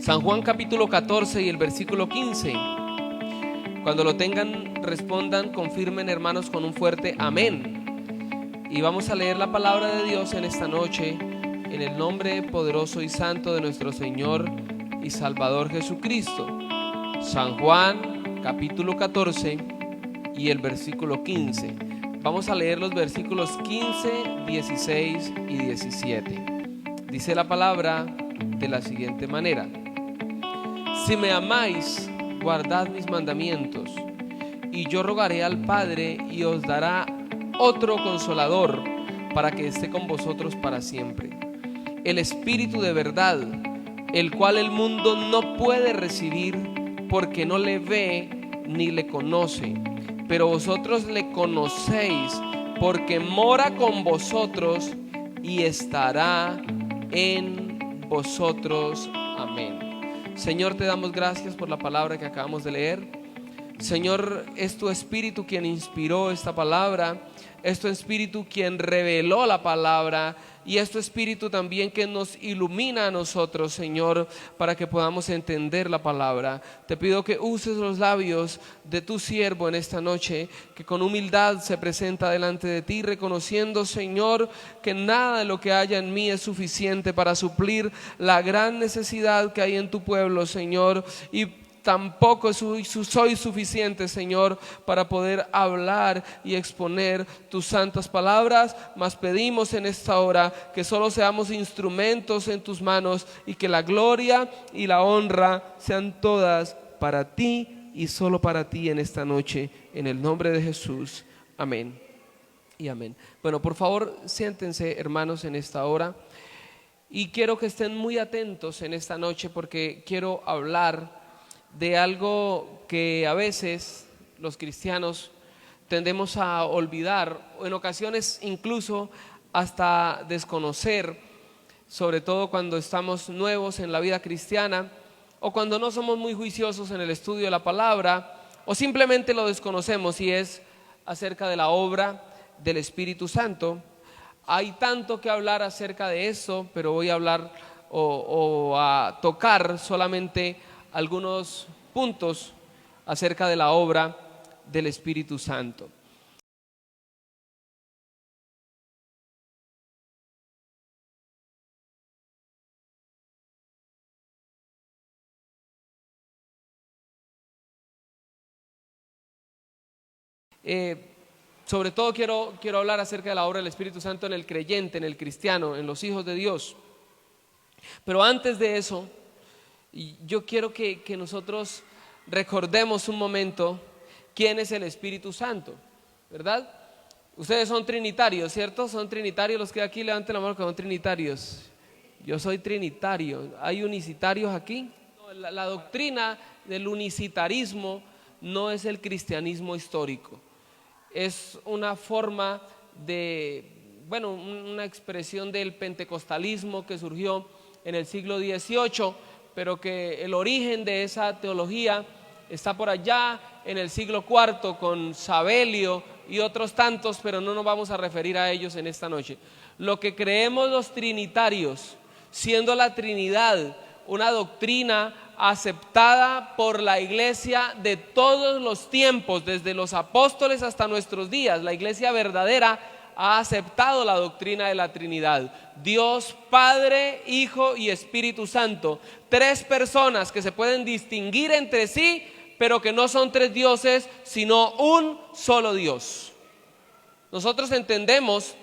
San Juan capítulo 14 y el versículo 15. Cuando lo tengan, respondan, confirmen, hermanos, con un fuerte amén. Y vamos a leer la palabra de Dios en esta noche, en el nombre poderoso y santo de nuestro Señor y Salvador Jesucristo. San Juan capítulo 14 y el versículo 15. Vamos a leer los versículos 15, 16 y 17. Dice la palabra de la siguiente manera: si me amáis, guardad mis mandamientos, y yo rogaré al Padre y os dará otro consolador para que esté con vosotros para siempre, el Espíritu de verdad, el cual el mundo no puede recibir porque no le ve ni le conoce, pero vosotros le conocéis porque mora con vosotros y estará en vosotros. Amén. Señor, te damos gracias por la palabra que acabamos de leer. Señor, es tu Espíritu quien inspiró esta palabra, es tu Espíritu quien reveló la palabra, y es tu Espíritu también que nos ilumina a nosotros, Señor, para que podamos entender la palabra. Te pido que uses los labios de tu siervo en esta noche, que con humildad se presenta delante de ti, reconociendo, Señor, que nada de lo que haya en mí es suficiente para suplir la gran necesidad que hay en tu pueblo, Señor, y tampoco soy suficiente, Señor, para poder hablar y exponer tus santas palabras, mas pedimos en esta hora que solo seamos instrumentos en tus manos y que la gloria y la honra sean todas para ti y solo para ti en esta noche, en el nombre de Jesús. Amén y amén. Bueno, por favor, siéntense, hermanos, en esta hora, y quiero que estén muy atentos en esta noche porque quiero hablar de algo que a veces los cristianos tendemos a olvidar, o en ocasiones incluso hasta desconocer, sobre todo cuando estamos nuevos en la vida cristiana, o cuando no somos muy juiciosos en el estudio de la palabra, o simplemente lo desconocemos, y es acerca de la obra del Espíritu Santo. Hay tanto que hablar acerca de eso, pero voy a hablar a tocar solamente algunos puntos acerca de la obra del Espíritu Santo. Sobre todo quiero hablar acerca de la obra del Espíritu Santo en el creyente, en el cristiano, en los hijos de Dios. Pero antes de eso, yo quiero que nosotros recordemos un momento quién es el Espíritu Santo, ¿verdad? Ustedes son trinitarios, ¿cierto? Son trinitarios los que aquí, levanten la mano que son trinitarios. Yo soy trinitario. ¿Hay unicitarios aquí? La doctrina del unicitarismo no es el cristianismo histórico. Es una forma una expresión del pentecostalismo que surgió en el siglo XVIII, pero que el origen de esa teología está por allá en el siglo IV con Sabelio y otros tantos, pero no nos vamos a referir a ellos en esta noche. Lo que creemos los trinitarios, siendo la Trinidad una doctrina aceptada por la iglesia de todos los tiempos, desde los apóstoles hasta nuestros días, la iglesia verdadera ha aceptado la doctrina de la Trinidad: Dios Padre, Hijo y Espíritu Santo, tres personas que se pueden distinguir entre sí, pero que no son tres dioses, sino un solo Dios. Nosotros entendemos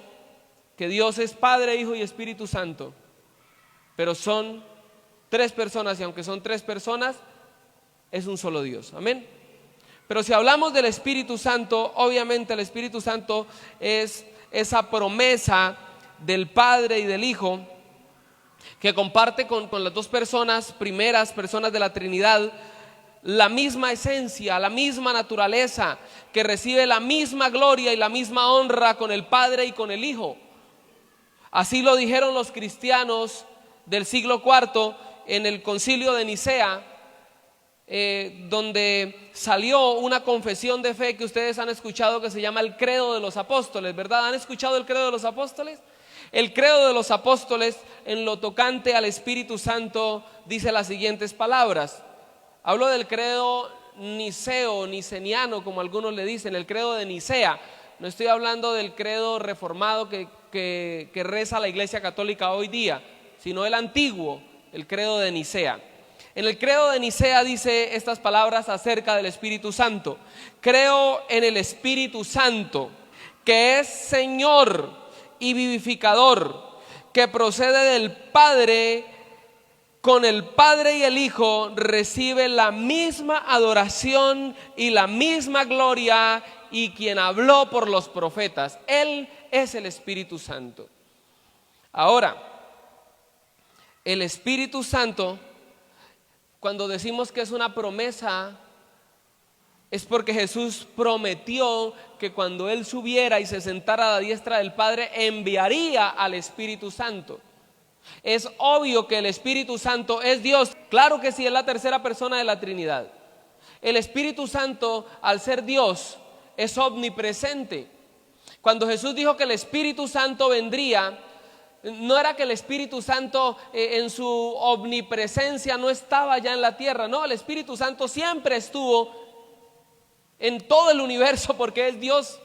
que Dios es Padre, Hijo y Espíritu Santo, pero son tres personas, y aunque son tres personas, es un solo Dios. Amén. Pero si hablamos del Espíritu Santo, obviamente el Espíritu Santo es esa promesa del Padre y del Hijo que comparte con las dos primeras personas de la Trinidad, la misma esencia, la misma naturaleza, que recibe la misma gloria y la misma honra con el Padre y con el Hijo. Así lo dijeron los cristianos del siglo IV en el concilio de Nicea, donde salió una confesión de fe que ustedes han escuchado, que se llama el Credo de los Apóstoles, ¿verdad? ¿Han escuchado el Credo de los Apóstoles? El credo de los apóstoles en lo tocante al Espíritu Santo dice las siguientes palabras. Hablo del credo niceo, niceniano, como algunos le dicen, el credo de Nicea. No estoy hablando del credo reformado que reza la Iglesia Católica hoy día, sino el antiguo, el credo de Nicea. En el credo de Nicea dice estas palabras acerca del Espíritu Santo. Creo en el Espíritu Santo, que es Señor y vivificador, que procede del Padre, con el Padre y el Hijo recibe la misma adoración y la misma gloria, y quien habló por los profetas. Él es el Espíritu Santo. Ahora, el Espíritu Santo, cuando decimos que es una promesa, es porque Jesús prometió que cuando Él subiera y se sentara a la diestra del Padre, enviaría al Espíritu Santo. Es obvio que el Espíritu Santo es Dios. Claro que sí, es la tercera persona de la Trinidad. El Espíritu Santo, al ser Dios, es omnipresente. Cuando Jesús dijo que el Espíritu Santo vendría, no era que el Espíritu Santo en su omnipresencia no estaba ya en la tierra. No, el Espíritu Santo siempre estuvo en todo el universo porque es Dios.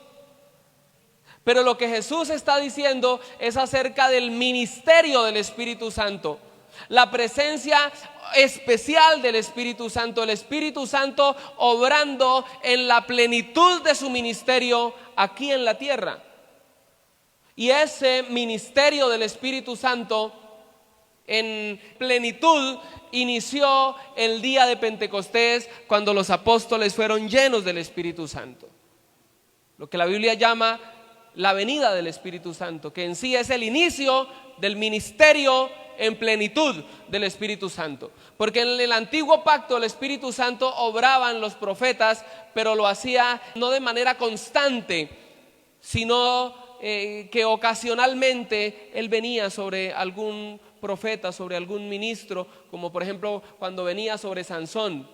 Pero lo que Jesús está diciendo es acerca del ministerio del Espíritu Santo, la presencia especial del Espíritu Santo, el Espíritu Santo obrando en la plenitud de su ministerio aquí en la tierra. Y ese ministerio del Espíritu Santo en plenitud inició el día de Pentecostés, cuando los apóstoles fueron llenos del Espíritu Santo. Lo que la Biblia llama la venida del Espíritu Santo, que en sí es el inicio del ministerio en plenitud del Espíritu Santo. Porque en el antiguo pacto el Espíritu Santo obraba en los profetas, pero lo hacía no de manera constante, sino que ocasionalmente Él venía sobre algún profeta, sobre algún ministro, como por ejemplo cuando venía sobre Sansón.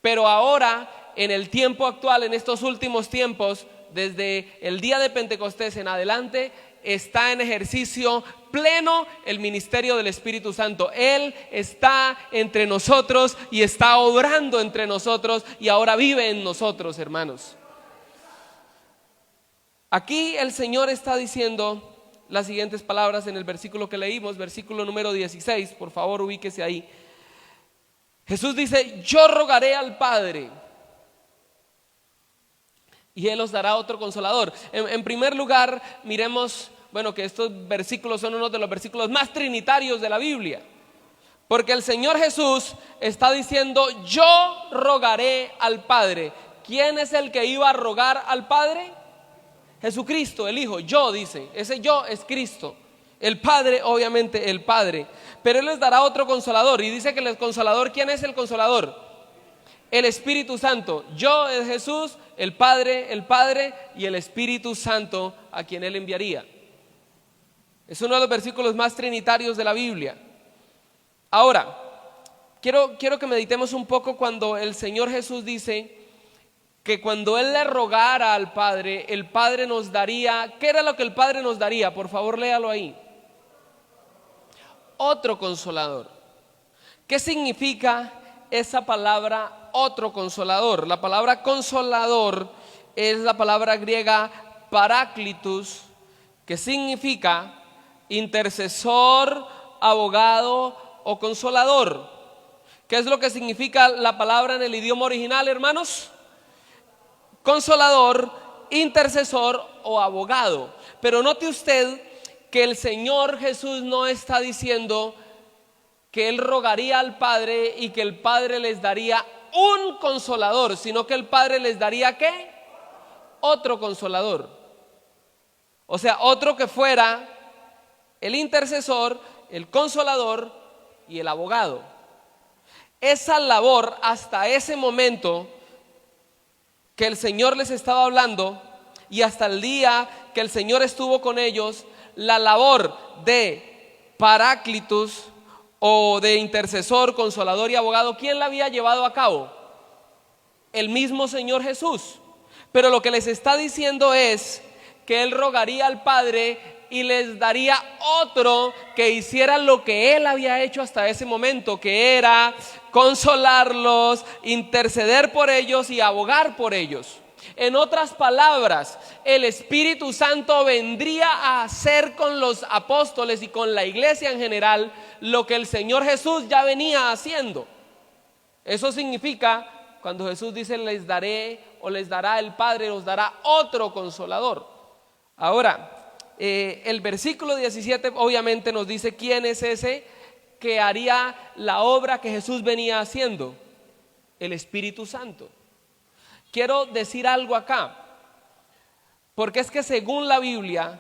Pero ahora, en el tiempo actual, en estos últimos tiempos, desde el día de Pentecostés en adelante, está en ejercicio pleno el ministerio del Espíritu Santo. Él está entre nosotros y está obrando entre nosotros, y ahora vive en nosotros, hermanos. Aquí el Señor está diciendo las siguientes palabras en el versículo que leímos, versículo número 16, por favor ubíquese ahí. Jesús dice: yo rogaré al Padre y Él os dará otro consolador. En primer lugar, miremos, que estos versículos son uno de los versículos más trinitarios de la Biblia, porque el Señor Jesús está diciendo: yo rogaré al Padre. ¿Quién es el que iba a rogar al Padre? Jesucristo, el Hijo. Yo, dice, ese yo es Cristo. El Padre, obviamente el Padre, pero Él les dará otro consolador. Y dice que el consolador, ¿quién es el consolador? El Espíritu Santo. Yo es Jesús, el Padre y el Espíritu Santo, a quien Él enviaría. Es uno de los versículos más trinitarios de la Biblia. Ahora, quiero que meditemos un poco cuando el Señor Jesús dice que cuando Él le rogara al Padre, el Padre nos daría. ¿Qué era lo que el Padre nos daría? Por favor, léalo ahí. Otro consolador. ¿Qué significa esa palabra otro consolador? La palabra consolador es la palabra griega paráclitus, que significa intercesor, abogado o consolador. ¿Qué es lo que significa la palabra en el idioma original, hermanos? Consolador, intercesor o abogado. Pero note usted que el Señor Jesús no está diciendo que Él rogaría al Padre y que el Padre les daría un consolador, sino que el Padre les daría ¿qué? Otro consolador. O sea, otro que fuera el intercesor, el consolador y el abogado. Esa labor, hasta ese momento que el Señor les estaba hablando y hasta el día que el Señor estuvo con ellos, la labor de paráclitus o de intercesor, consolador y abogado, ¿quién la había llevado a cabo? El mismo Señor Jesús. Pero lo que les está diciendo es que Él rogaría al Padre y les daría otro que hiciera lo que Él había hecho hasta ese momento, que era consolarlos, interceder por ellos y abogar por ellos. En otras palabras, el Espíritu Santo vendría a hacer con los apóstoles y con la iglesia en general lo que el Señor Jesús ya venía haciendo. Eso significa, cuando Jesús dice les daré o les dará el Padre, os dará otro consolador. Ahora, el versículo 17 obviamente nos dice quién es ese que haría la obra que Jesús venía haciendo: el Espíritu Santo. Quiero decir algo acá, porque es que según la Biblia,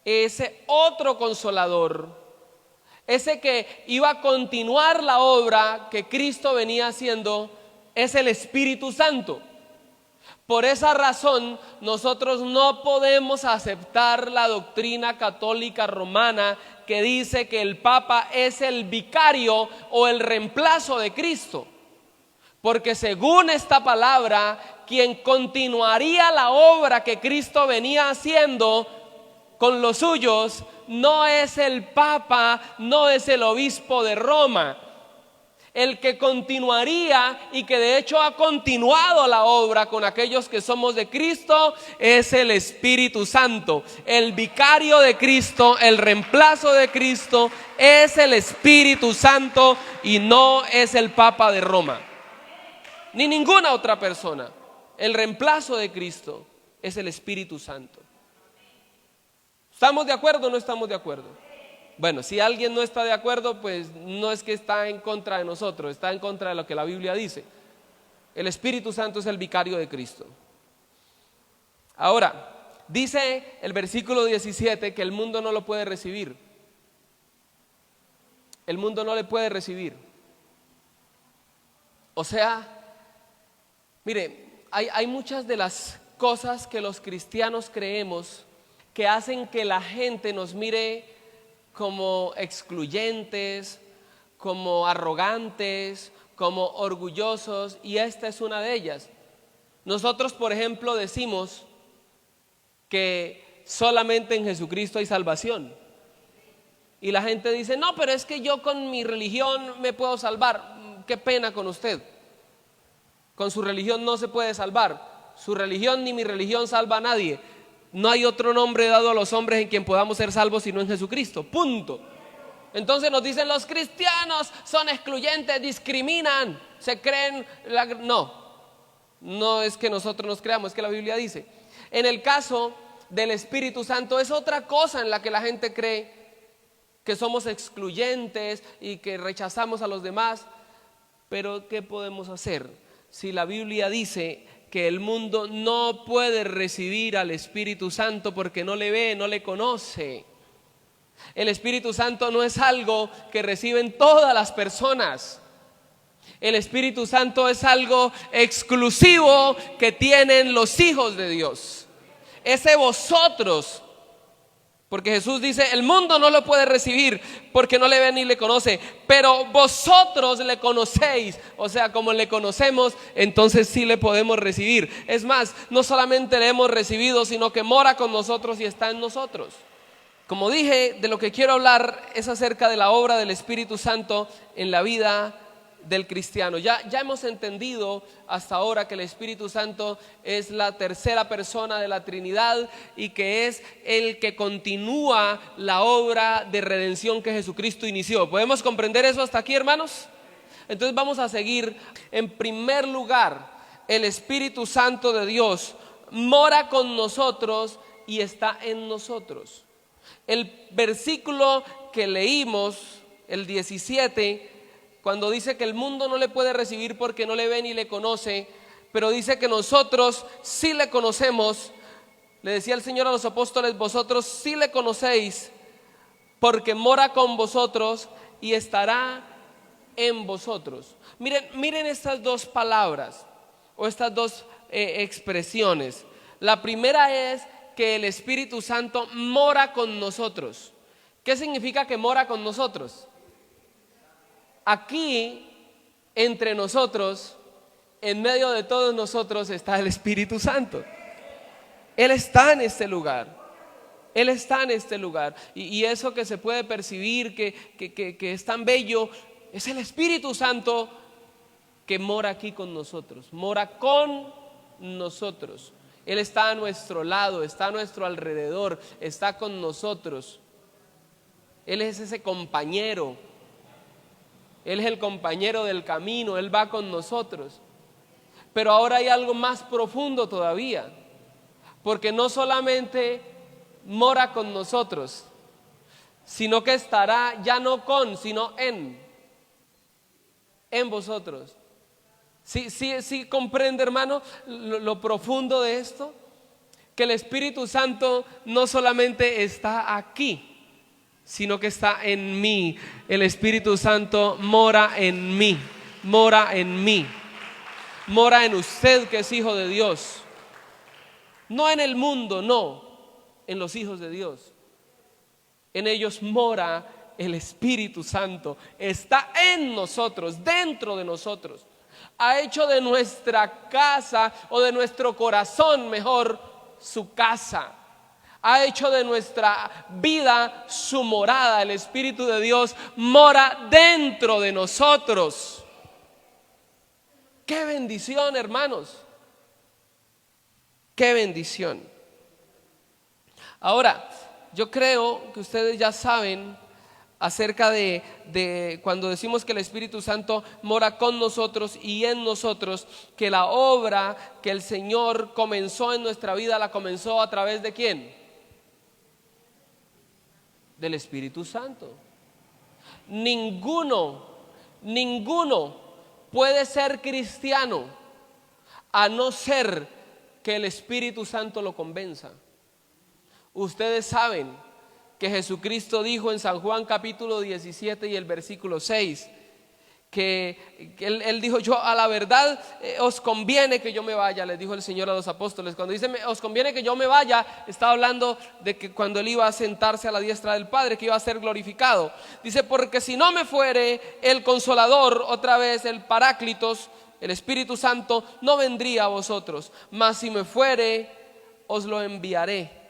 ese otro consolador, ese que iba a continuar la obra que Cristo venía haciendo, es el Espíritu Santo. Por esa razón, nosotros no podemos aceptar la doctrina católica romana que dice que el Papa es el vicario o el reemplazo de Cristo. Porque según esta palabra, quien continuaría la obra que Cristo venía haciendo con los suyos no es el Papa, no es el obispo de Roma. El que continuaría y que de hecho ha continuado la obra con aquellos que somos de Cristo es el Espíritu Santo. El vicario de Cristo, el reemplazo de Cristo es el Espíritu Santo y no es el Papa de Roma, ni ninguna otra persona. El reemplazo de Cristo es el Espíritu Santo. ¿Estamos de acuerdo o no estamos de acuerdo? Bueno, si alguien no está de acuerdo, pues no es que está en contra de nosotros, está en contra de lo que la Biblia dice. El Espíritu Santo es el vicario de Cristo. Ahora, dice el versículo 17 que el mundo no lo puede recibir. El mundo no le puede recibir. O sea, mire, hay muchas de las cosas que los cristianos creemos que hacen que la gente nos mire como excluyentes, como arrogantes, como orgullosos, y esta es una de ellas. Nosotros, por ejemplo, decimos que solamente en Jesucristo hay salvación. Y la gente dice, no, pero es que yo con mi religión me puedo salvar. Qué pena con usted. Con su religión no se puede salvar. Su religión ni mi religión salva a nadie. No hay otro nombre dado a los hombres en quien podamos ser salvos sino en Jesucristo, punto. Entonces nos dicen los cristianos son excluyentes, discriminan, se creen, no es que nosotros nos creamos, es que la Biblia dice. En el caso del Espíritu Santo es otra cosa en la que la gente cree que somos excluyentes y que rechazamos a los demás. Pero ¿qué podemos hacer si la Biblia dice que el mundo no puede recibir al Espíritu Santo porque no le ve, no le conoce? El Espíritu Santo no es algo que reciben todas las personas. El Espíritu Santo es algo exclusivo que tienen los hijos de Dios. Ese vosotros, porque Jesús dice, el mundo no lo puede recibir porque no le ve ni le conoce, pero vosotros le conocéis. O sea, como le conocemos, entonces sí le podemos recibir. Es más, no solamente le hemos recibido, sino que mora con nosotros y está en nosotros. Como dije, de lo que quiero hablar es acerca de la obra del Espíritu Santo en la vida del cristiano. Ya hemos entendido hasta ahora que el Espíritu Santo es la tercera persona de la Trinidad y que es el que continúa la obra de redención que Jesucristo inició. ¿Podemos comprender eso hasta aquí, hermanos? Entonces vamos a seguir. En primer lugar, el Espíritu Santo de Dios mora con nosotros y está en nosotros. El versículo que leímos, el 17, cuando dice que el mundo no le puede recibir porque no le ve ni le conoce, pero dice que nosotros sí le conocemos. Le decía el Señor a los apóstoles, vosotros sí le conocéis porque mora con vosotros y estará en vosotros. Miren estas dos palabras o estas dos expresiones. La primera es que el Espíritu Santo mora con nosotros. ¿Qué significa que mora con nosotros? Aquí, entre nosotros, en medio de todos nosotros está el Espíritu Santo. Él está en este lugar. Él está en este lugar. Y eso que se puede percibir, que es tan bello, es el Espíritu Santo que mora aquí con nosotros, mora con nosotros. Él está a nuestro lado, está a nuestro alrededor, está con nosotros. Él es ese compañero. Él es el compañero del camino, Él va con nosotros. Pero ahora hay algo más profundo todavía, porque no solamente mora con nosotros, sino que estará ya no con, sino en vosotros. Sí comprende, hermano, lo profundo de esto, que el Espíritu Santo no solamente está aquí, sino que está en mí. El Espíritu Santo mora en mí, mora en mí, mora en usted que es hijo de Dios. No en el mundo, no, en los hijos de Dios. En ellos mora el Espíritu Santo, está en nosotros, dentro de nosotros. Ha hecho de nuestra casa, o de nuestro corazón mejor, su casa. Ha hecho de nuestra vida su morada. El Espíritu de Dios mora dentro de nosotros. ¡Qué bendición, hermanos! ¡Qué bendición! Ahora, yo creo que ustedes ya saben acerca de cuando decimos que el Espíritu Santo mora con nosotros y en nosotros, que la obra que el Señor comenzó en nuestra vida la comenzó a través de ¿quién? Del Espíritu Santo. Ninguno puede ser cristiano a no ser que el Espíritu Santo lo convenza. Ustedes saben que Jesucristo dijo en San Juan capítulo 17 y el versículo 6, que él dijo: yo a la verdad os conviene que yo me vaya, les dijo el Señor a los apóstoles. Cuando dice os conviene que yo me vaya, está hablando de que cuando él iba a sentarse a la diestra del Padre, que iba a ser glorificado. Dice: porque si no me fuere el Consolador, otra vez el Paráclitos, el Espíritu Santo, no vendría a vosotros, mas si me fuere, os lo enviaré.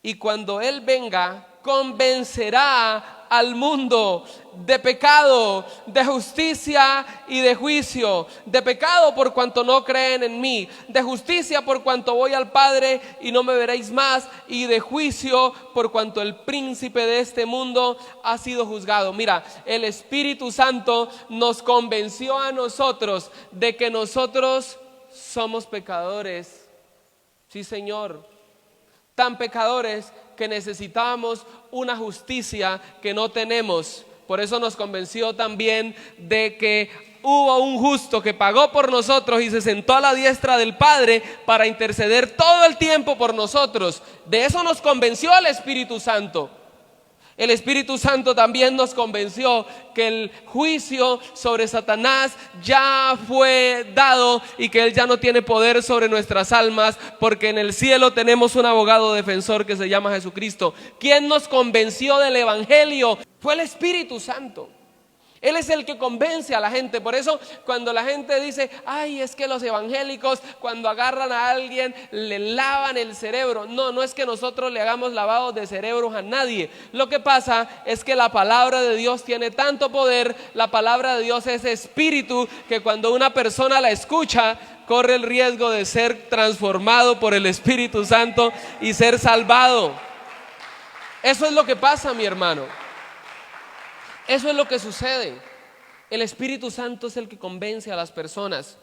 Y cuando Él venga, convencerá al mundo de pecado, de justicia y de juicio. De pecado por cuanto no creen en mí, de justicia por cuanto voy al Padre y no me veréis más, y de juicio por cuanto el príncipe de este mundo ha sido juzgado. Mira, el Espíritu Santo nos convenció a nosotros de que nosotros somos pecadores. Sí, Señor. Tan pecadores que necesitamos una justicia que no tenemos. Por eso nos convenció también de que hubo un justo que pagó por nosotros y se sentó a la diestra del Padre para interceder todo el tiempo por nosotros. De eso nos convenció el Espíritu Santo. El Espíritu Santo también nos convenció que el juicio sobre Satanás ya fue dado y que él ya no tiene poder sobre nuestras almas, porque en el cielo tenemos un abogado defensor que se llama Jesucristo. ¿Quién nos convenció del Evangelio? Fue el Espíritu Santo. Él es el que convence a la gente. Por eso cuando la gente dice: ay, es que los evangélicos cuando agarran a alguien le lavan el cerebro. No es que nosotros le hagamos lavado de cerebros a nadie. Lo que pasa es que la palabra de Dios tiene tanto poder. La palabra de Dios es espíritu, que cuando una persona la escucha, corre el riesgo de ser transformado por el Espíritu Santo y ser salvado. Eso es lo que pasa, mi hermano. Eso es lo que sucede. El Espíritu Santo es el que convence a las personas.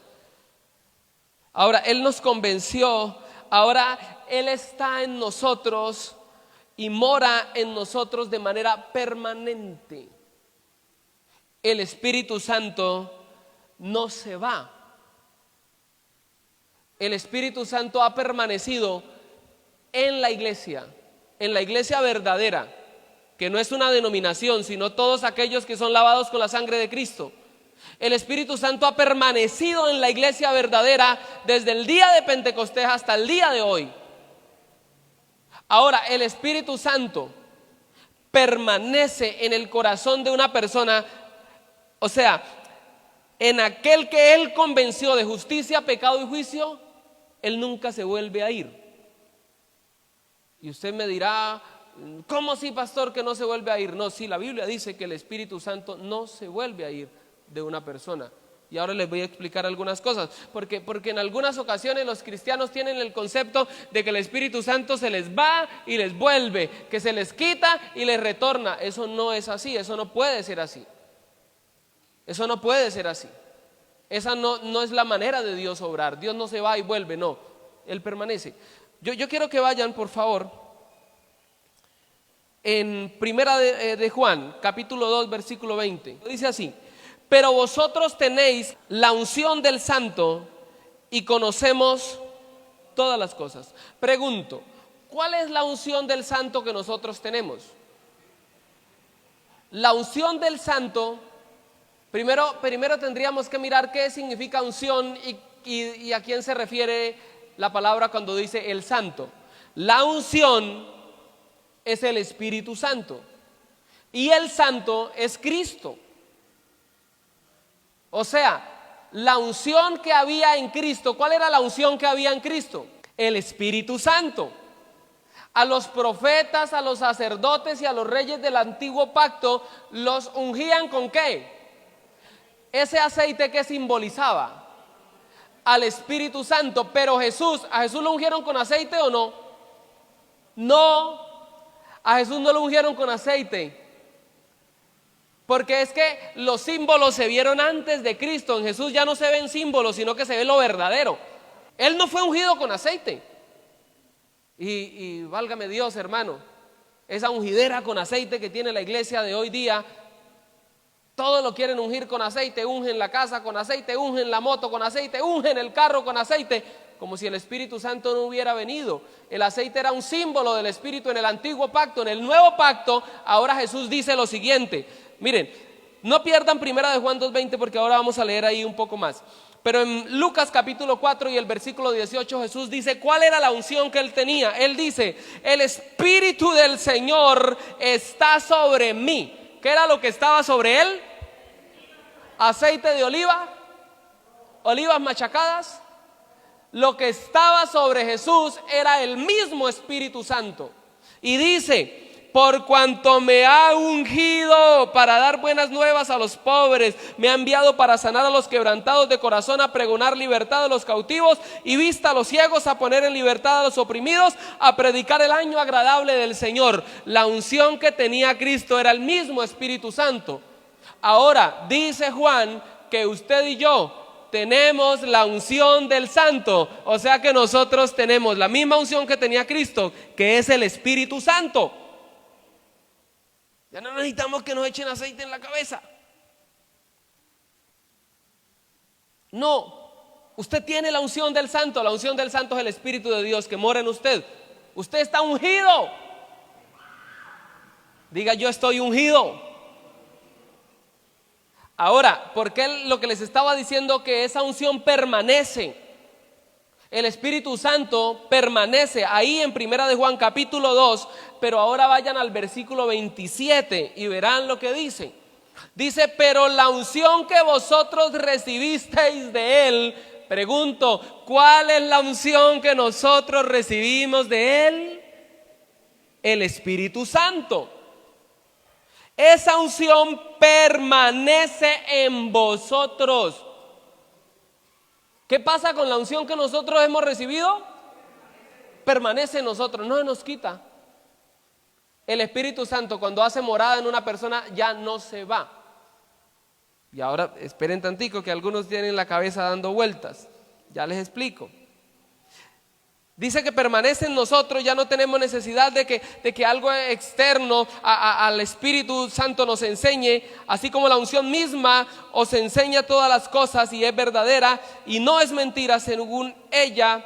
Ahora, Él nos convenció. Ahora Él está en nosotros y mora en nosotros de manera permanente. El Espíritu Santo no se va. El Espíritu Santo ha permanecido en la iglesia verdadera, que no es una denominación, sino todos aquellos que son lavados con la sangre de Cristo. El Espíritu Santo ha permanecido en la iglesia verdadera desde el día de Pentecostés hasta el día de hoy. Ahora, el Espíritu Santo permanece en el corazón de una persona, o sea, en aquel que Él convenció de justicia, pecado y juicio, Él nunca se vuelve a ir. Y usted me dirá, ¿cómo así, pastor, que no se vuelve a ir? No, sí, la Biblia dice que el Espíritu Santo no se vuelve a ir de una persona. Y ahora les voy a explicar algunas cosas, porque en algunas ocasiones los cristianos tienen el concepto de que el Espíritu Santo se les va y les vuelve, que se les quita y les retorna. Eso no es así, eso no puede ser así. Eso no puede ser así. Esa no es la manera de Dios obrar. Dios no se va y vuelve, no, Él permanece. Yo quiero que vayan, por favor, en Primera de Juan, capítulo 2, versículo 20. Dice así: pero vosotros tenéis la unción del Santo y conocemos todas las cosas. Pregunto, ¿cuál es la unción del Santo que nosotros tenemos? La unción del Santo, primero tendríamos que mirar qué significa unción y a quién se refiere la palabra cuando dice el Santo. La unción es el Espíritu Santo y el Santo es Cristo. O sea, la unción que había en Cristo, ¿cuál era la unción que había en Cristo? El Espíritu Santo. A los profetas, a los sacerdotes y a los reyes del antiguo pacto los ungían ¿con qué? Ese aceite que simbolizaba al Espíritu Santo. Pero ¿a Jesús lo ungieron con aceite o no? No, a Jesús no lo ungieron con aceite. Porque es que los símbolos se vieron antes de Cristo. En Jesús ya no se ven símbolos, sino que se ve lo verdadero. Él no fue ungido con aceite. Y válgame Dios, hermano, esa ungidera con aceite que tiene la iglesia de hoy día, todos lo quieren ungir con aceite. Ungen la casa con aceite, ungen la moto con aceite, ungen el carro con aceite, como si el Espíritu Santo no hubiera venido. El aceite era un símbolo del Espíritu en el antiguo pacto. En el nuevo pacto, ahora Jesús dice lo siguiente. Miren, no pierdan Primera de Juan 2:20, porque ahora vamos a leer ahí un poco más. Pero en Lucas capítulo 4 y el versículo 18 Jesús dice cuál era la unción que él tenía. Él dice: el Espíritu del Señor está sobre mí. ¿Qué era lo que estaba sobre él? Aceite de oliva, olivas machacadas. Lo que estaba sobre Jesús era el mismo Espíritu Santo. Y dice: por cuanto me ha ungido para dar buenas nuevas a los pobres, me ha enviado para sanar a los quebrantados de corazón, a pregonar libertad a los cautivos y vista a los ciegos, a poner en libertad a los oprimidos, a predicar el año agradable del Señor. La unción que tenía Cristo era el mismo Espíritu Santo. Ahora dice Juan que usted y yo tenemos la unción del Santo, o sea que nosotros tenemos la misma unción que tenía Cristo, que es el Espíritu Santo. Ya no necesitamos que nos echen aceite en la cabeza. No, usted tiene la unción del Santo. La unción del Santo es el Espíritu de Dios que mora en usted. Usted está ungido. Diga: yo estoy ungido. Ahora, ¿por qué lo que les estaba diciendo que esa unción permanece? El Espíritu Santo permanece ahí en Primera de Juan capítulo 2, pero ahora vayan al versículo 27 y verán lo que dice. Dice: pero la unción que vosotros recibisteis de él, pregunto, ¿cuál es la unción que nosotros recibimos de él? El Espíritu Santo. Esa unción permanece en vosotros. ¿Qué pasa con la unción que nosotros hemos recibido? Permanece en nosotros, no se nos quita. El Espíritu Santo, cuando hace morada en una persona, ya no se va. Y ahora esperen tantico, que algunos tienen la cabeza dando vueltas. Ya les explico. Dice que permanece en nosotros, ya no tenemos necesidad de que algo externo al Espíritu Santo nos enseñe, así como la unción misma os enseña todas las cosas y es verdadera y no es mentira, según ella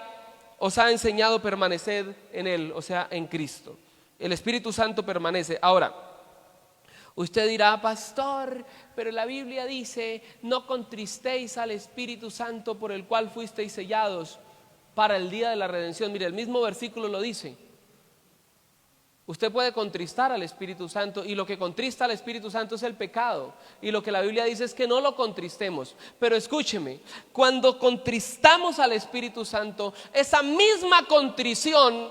os ha enseñado, permanecer en él, o sea, en Cristo. El Espíritu Santo permanece. Ahora, usted dirá: pastor, pero la Biblia dice: no contristéis al Espíritu Santo, por el cual fuisteis sellados para el día de la redención. Mire, el mismo versículo lo dice. Usted puede contristar al Espíritu Santo, y lo que contrista al Espíritu Santo es el pecado, y lo que la Biblia dice es que no lo contristemos. Pero escúcheme, cuando contristamos al Espíritu Santo, esa misma contrición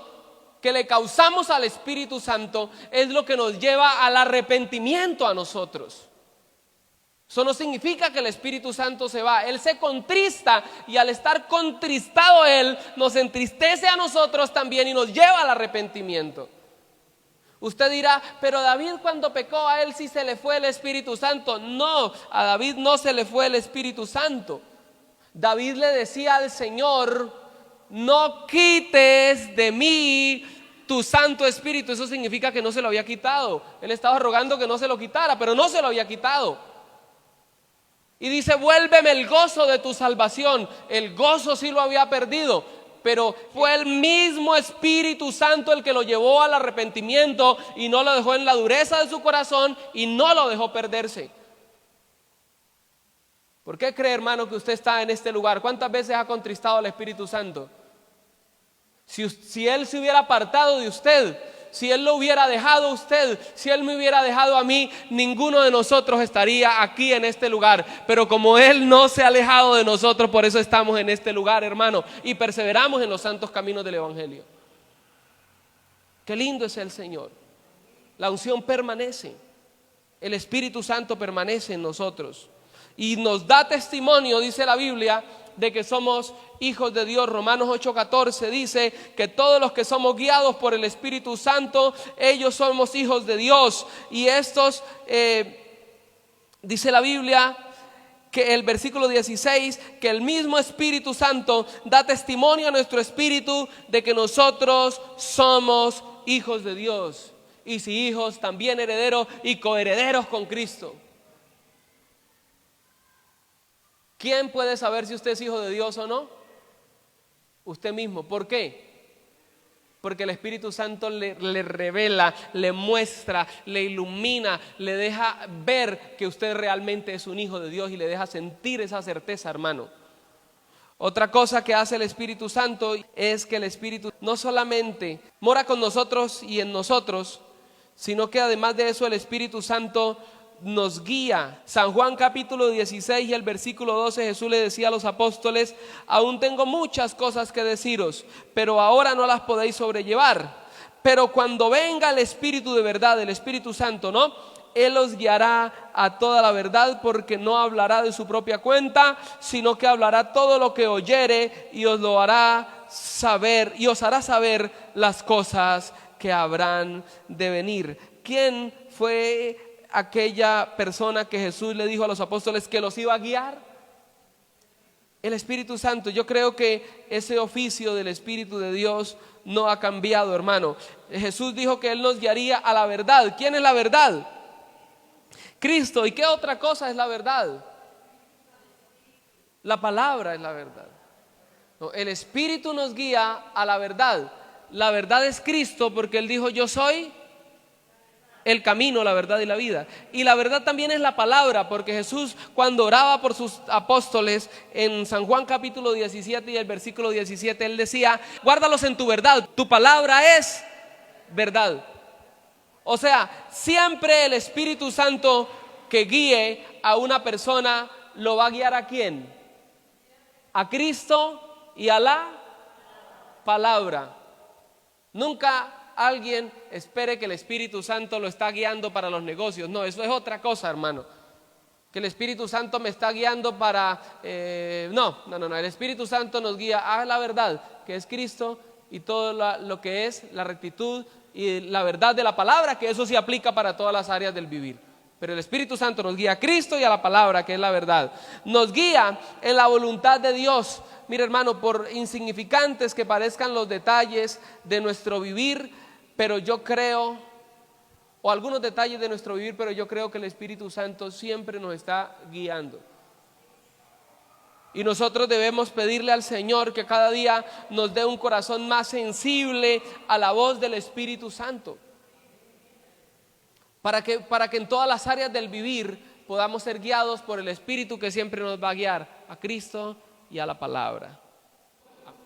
que le causamos al Espíritu Santo es lo que nos lleva al arrepentimiento a nosotros. Eso no significa que el Espíritu Santo se va. Él se contrista, y al estar contristado Él, nos entristece a nosotros también y nos lleva al arrepentimiento. Usted dirá, pero David cuando pecó, a él sí se le fue el Espíritu Santo. No, a David no se le fue el Espíritu Santo. David le decía al Señor: no quites de mí tu Santo Espíritu. Eso significa que no se lo había quitado. Él estaba rogando que no se lo quitara, pero no se lo había quitado. Y dice: vuélveme el gozo de tu salvación. El gozo sí lo había perdido, pero fue el mismo Espíritu Santo el que lo llevó al arrepentimiento y no lo dejó en la dureza de su corazón y no lo dejó perderse. ¿Por qué cree, hermano, que usted está en este lugar? ¿Cuántas veces ha contristado al Espíritu Santo? Si Él se hubiera apartado de usted, si Él lo hubiera dejado a usted, si Él me hubiera dejado a mí, ninguno de nosotros estaría aquí en este lugar. Pero como Él no se ha alejado de nosotros, por eso estamos en este lugar, hermano, y perseveramos en los santos caminos del Evangelio. Qué lindo es el Señor. La unción permanece, el Espíritu Santo permanece en nosotros y nos da testimonio, dice la Biblia, de que somos hijos de Dios. Romanos 8:14 dice que todos los que somos guiados por el Espíritu Santo, ellos somos hijos de Dios. Y estos, dice la Biblia, que el versículo 16, que el mismo Espíritu Santo da testimonio a nuestro espíritu de que nosotros somos hijos de Dios. Y si hijos, también herederos y coherederos con Cristo. ¿Quién puede saber si usted es hijo de Dios o no? Usted mismo. ¿Por qué? Porque el Espíritu Santo le revela, le muestra, le ilumina, le deja ver que usted realmente es un hijo de Dios y le deja sentir esa certeza, hermano. Otra cosa que hace el Espíritu Santo es que el Espíritu no solamente mora con nosotros y en nosotros, sino que además de eso el Espíritu Santo nos guía. San Juan capítulo 16 y el versículo 12, Jesús le decía a los apóstoles: aún tengo muchas cosas que deciros, pero ahora no las podéis sobrellevar. Pero cuando venga el Espíritu de verdad, el Espíritu Santo, ¿no? Él os guiará a toda la verdad, porque no hablará de su propia cuenta, sino que hablará todo lo que oyere y os lo hará saber, y os hará saber las cosas que habrán de venir. ¿Quién fue aquella persona que Jesús le dijo a los apóstoles que los iba a guiar? El Espíritu Santo. Yo creo que ese oficio del Espíritu de Dios no ha cambiado, hermano. Jesús dijo que Él nos guiaría a la verdad. ¿Quién es la verdad? Cristo. ¿Y qué otra cosa es la verdad? La palabra es la verdad. No, el Espíritu nos guía a la verdad. La verdad es Cristo, porque Él dijo: yo soy el camino, la verdad y la vida. Y la verdad también es la palabra, porque Jesús, cuando oraba por sus apóstoles en San Juan capítulo 17 y el versículo 17, Él decía: guárdalos en tu verdad, tu palabra es verdad. O sea, siempre el Espíritu Santo que guíe a una persona lo va a guiar ¿a quién? A Cristo y a la palabra. Nunca alguien espere que el Espíritu Santo lo está guiando para los negocios. No, eso es otra cosa, hermano. Que el Espíritu Santo me está guiando para... No. El Espíritu Santo nos guía a la verdad, que es Cristo, y todo lo que es la rectitud y la verdad de la palabra, que eso se aplica para todas las áreas del vivir. Pero el Espíritu Santo nos guía a Cristo y a la palabra, que es la verdad. Nos guía en la voluntad de Dios. Mira, hermano, por insignificantes que parezcan los detalles de nuestro vivir, pero yo creo, o algunos detalles de nuestro vivir, pero yo creo que el Espíritu Santo siempre nos está guiando. Y nosotros debemos pedirle al Señor que cada día nos dé un corazón más sensible a la voz del Espíritu Santo. Para que en todas las áreas del vivir podamos ser guiados por el Espíritu que siempre nos va a guiar a Cristo y a la palabra.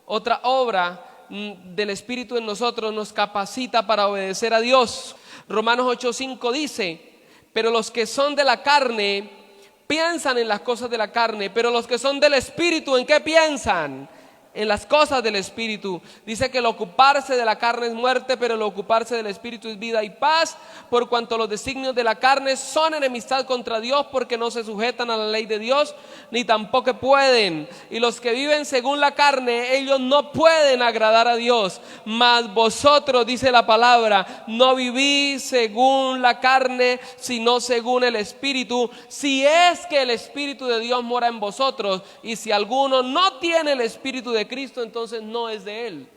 Otra obra del Espíritu en nosotros nos capacita para obedecer a Dios. Romanos 8:5 dice: pero los que son de la carne piensan en las cosas de la carne, pero los que son del Espíritu, ¿en qué piensan? en las cosas del Espíritu. Dice que el ocuparse de la carne es muerte, pero el ocuparse del Espíritu es vida y paz, por cuanto los designios de la carne son enemistad contra Dios, porque no se sujetan a la ley de Dios, ni tampoco pueden. Y los que viven según la carne, ellos no pueden agradar a Dios. Mas vosotros, dice la palabra, no vivís según la carne, sino según el Espíritu, si es que el Espíritu de Dios mora en vosotros. Y si alguno no tiene el Espíritu de Cristo, entonces no es de Él.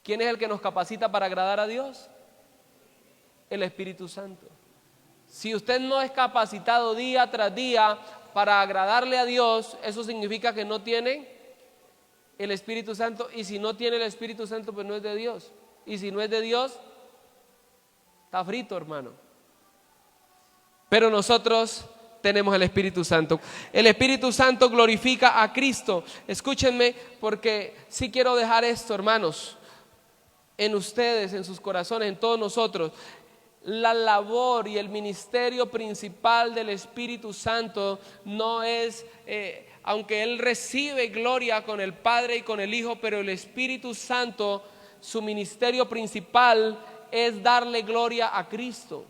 ¿Quién es el que nos capacita para agradar a Dios? El Espíritu Santo. Si usted no es capacitado día tras día para agradarle a Dios, eso significa que no tiene el Espíritu Santo. Y si no tiene el Espíritu Santo, pues no es de Dios. Y si no es de Dios, está frito, hermano. Pero nosotros tenemos el Espíritu Santo. El Espíritu Santo glorifica a Cristo. Escúchenme, porque sí quiero dejar esto, hermanos, en ustedes, en sus corazones, en todos nosotros. La labor y el ministerio principal del Espíritu Santo no es, aunque Él recibe gloria con el Padre y con el Hijo, pero el Espíritu Santo, su ministerio principal es darle gloria a Cristo.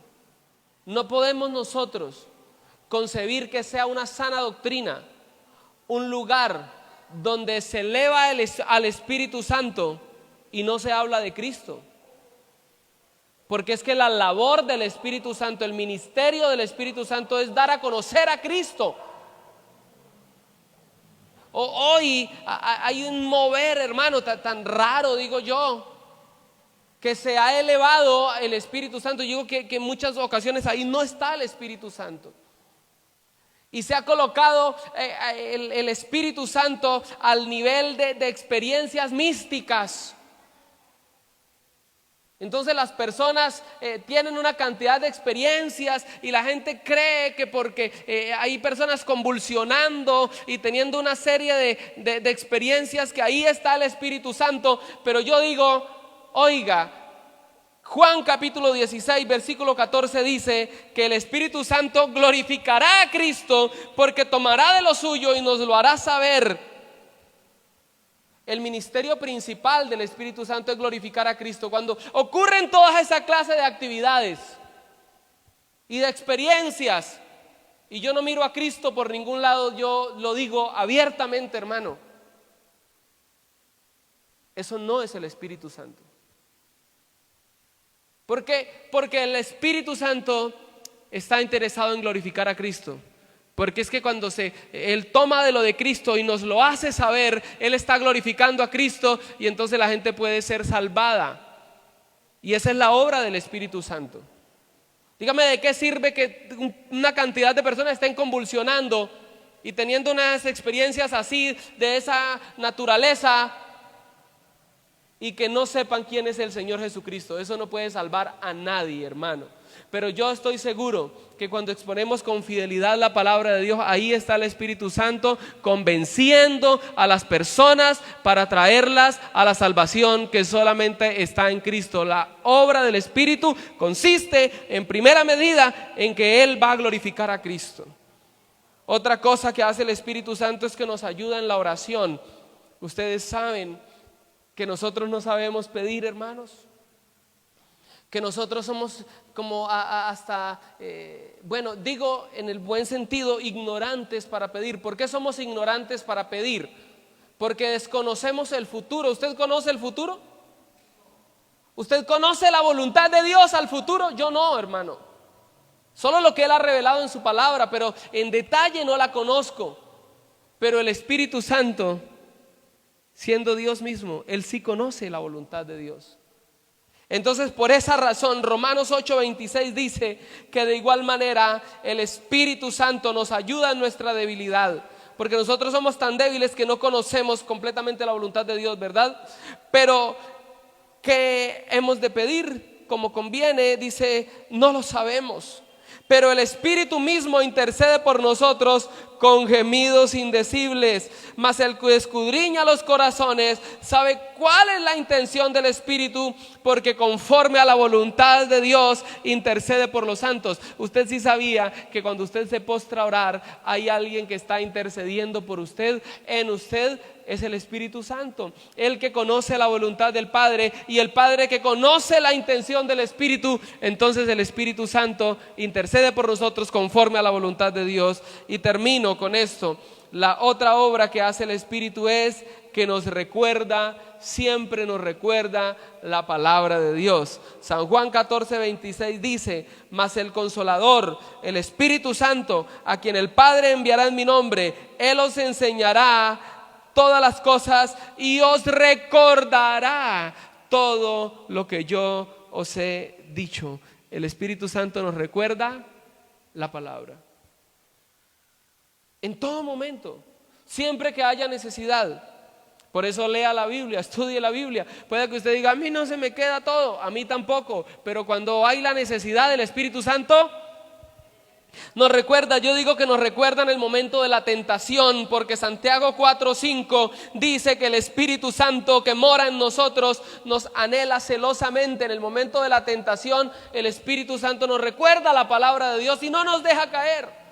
No podemos nosotros concebir que sea una sana doctrina un lugar donde se eleva al Espíritu Santo y no se habla de Cristo. Porque es que la labor del Espíritu Santo, el ministerio del Espíritu Santo es dar a conocer a Cristo. Hoy hay un mover, hermano, tan raro, digo yo, que se ha elevado el Espíritu Santo. Yo digo que en muchas ocasiones ahí no está el Espíritu Santo. Y se ha colocado el Espíritu Santo al nivel de experiencias místicas. Entonces las personas tienen una cantidad de experiencias y la gente cree que porque hay personas convulsionando y teniendo una serie de experiencias, que ahí está el Espíritu Santo. Pero yo digo, oiga, Juan capítulo 16 versículo 14 dice que el Espíritu Santo glorificará a Cristo porque tomará de lo suyo y nos lo hará saber. El ministerio principal del Espíritu Santo es glorificar a Cristo. Cuando ocurren todas esa clase de actividades y de experiencias y yo no miro a Cristo por ningún lado, yo lo digo abiertamente, hermano, eso no es el Espíritu Santo. ¿Por qué? Porque el Espíritu Santo está interesado en glorificar a Cristo. Porque es que cuando Él toma de lo de Cristo y nos lo hace saber, Él está glorificando a Cristo y entonces la gente puede ser salvada. Y esa es la obra del Espíritu Santo. Dígame, ¿de qué sirve que una cantidad de personas estén convulsionando y teniendo unas experiencias así, de esa naturaleza, y que no sepan quién es el Señor Jesucristo? Eso no puede salvar a nadie, hermano. Pero yo estoy seguro que cuando exponemos con fidelidad la palabra de Dios, ahí está el Espíritu Santo convenciendo a las personas para traerlas a la salvación que solamente está en Cristo. La obra del Espíritu consiste en primera medida en que Él va a glorificar a Cristo. Otra cosa que hace el Espíritu Santo es que nos ayuda en la oración. Ustedes saben que nosotros no sabemos pedir, hermanos, que nosotros somos como digo en el buen sentido, ignorantes para pedir. ¿Por qué somos ignorantes para pedir? Porque desconocemos el futuro. ¿Usted conoce el futuro? ¿Usted conoce la voluntad de Dios al futuro? Yo no, hermano. Solo lo que Él ha revelado en su palabra, pero en detalle no la conozco. Pero el Espíritu Santo, siendo Dios mismo, Él sí conoce la voluntad de Dios. Entonces, por esa razón, Romanos 8:26 dice que de igual manera el Espíritu Santo nos ayuda en nuestra debilidad, porque nosotros somos tan débiles que no conocemos completamente la voluntad de Dios, ¿verdad? Pero ¿qué hemos de pedir? Como conviene, dice, no lo sabemos. Pero el Espíritu mismo intercede por nosotros con gemidos indecibles. Mas el que escudriña los corazones sabe cuál es la intención del Espíritu, porque conforme a la voluntad de Dios intercede por los santos. Usted sí sabía que cuando usted se postra a orar, hay alguien que está intercediendo por usted, en usted, es el Espíritu Santo, el que conoce la voluntad del Padre, y el Padre que conoce la intención del Espíritu. Entonces el Espíritu Santo intercede por nosotros conforme a la voluntad de Dios. Y termino con esto. La otra obra que hace el Espíritu es que nos recuerda, siempre nos recuerda la palabra de Dios. San Juan 14:26 dice: mas el Consolador, el Espíritu Santo, a quien el Padre enviará en mi nombre, Él os enseñará todas las cosas y os recordará todo lo que yo os he dicho. El Espíritu Santo nos recuerda la palabra en todo momento, siempre que haya necesidad. Por eso lea la Biblia, estudie la Biblia. Puede que usted diga: a mí no se me queda todo, a mí tampoco, pero cuando hay la necesidad, del Espíritu Santo nos recuerda. Yo digo que nos recuerda en el momento de la tentación, porque Santiago 4:5 dice que el Espíritu Santo que mora en nosotros nos anhela celosamente. En el momento de la tentación, el Espíritu Santo nos recuerda la palabra de Dios y no nos deja caer.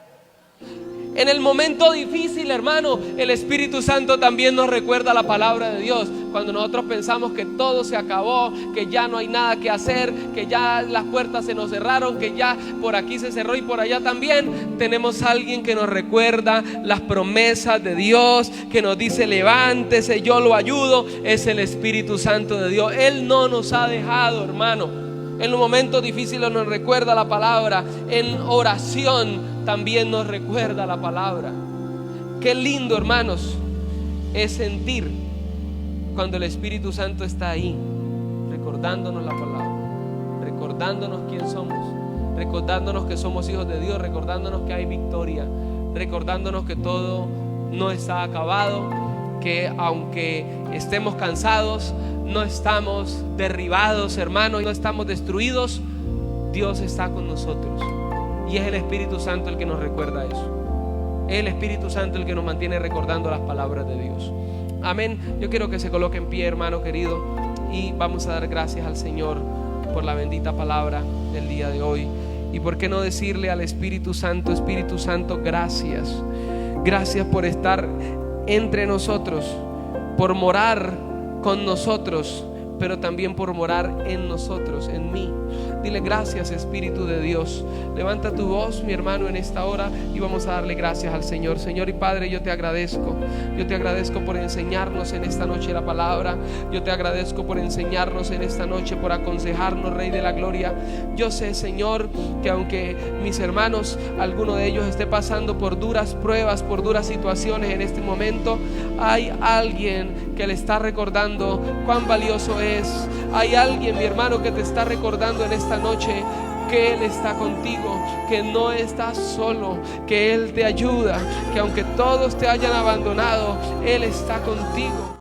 En el momento difícil, hermano, el Espíritu Santo también nos recuerda la palabra de Dios. Cuando nosotros pensamos que todo se acabó, que ya no hay nada que hacer, que ya las puertas se nos cerraron, que ya por aquí se cerró y por allá también, tenemos a alguien que nos recuerda las promesas de Dios, que nos dice: levántese, yo lo ayudo. Es el Espíritu Santo de Dios. Él no nos ha dejado, hermano. En los momentos difíciles nos recuerda la palabra. En oración también nos recuerda la palabra. Qué lindo, hermanos, es sentir cuando el Espíritu Santo está ahí, recordándonos la palabra, recordándonos quién somos, recordándonos que somos hijos de Dios, recordándonos que hay victoria, recordándonos que todo no está acabado, que aunque estemos cansados, no estamos derribados, hermanos, no estamos destruidos. Dios está con nosotros y es el Espíritu Santo el que nos recuerda eso. Es el Espíritu Santo el que nos mantiene recordando las palabras de Dios. Amén. Yo quiero que se coloque en pie, hermano querido, y vamos a dar gracias al Señor por la bendita palabra del día de hoy. Y por qué no decirle al Espíritu Santo: Espíritu Santo, gracias. Gracias por estar entre nosotros, por morar con nosotros, pero también por morar en nosotros, en mí. Dile: gracias, Espíritu de Dios. Levanta tu voz, mi hermano, en esta hora y vamos a darle gracias al Señor. Señor y Padre, yo te agradezco. Yo te agradezco por enseñarnos en esta noche la palabra. Yo te agradezco por enseñarnos en esta noche, por aconsejarnos, Rey de la Gloria. Yo sé, Señor, que aunque mis hermanos, alguno de ellos esté pasando por duras pruebas, por duras situaciones en este momento, hay alguien que le está recordando cuán valioso es. Hay alguien, mi hermano, que te está recordando en esta noche que Él está contigo, que no estás solo, que Él te ayuda, que aunque todos te hayan abandonado, Él está contigo.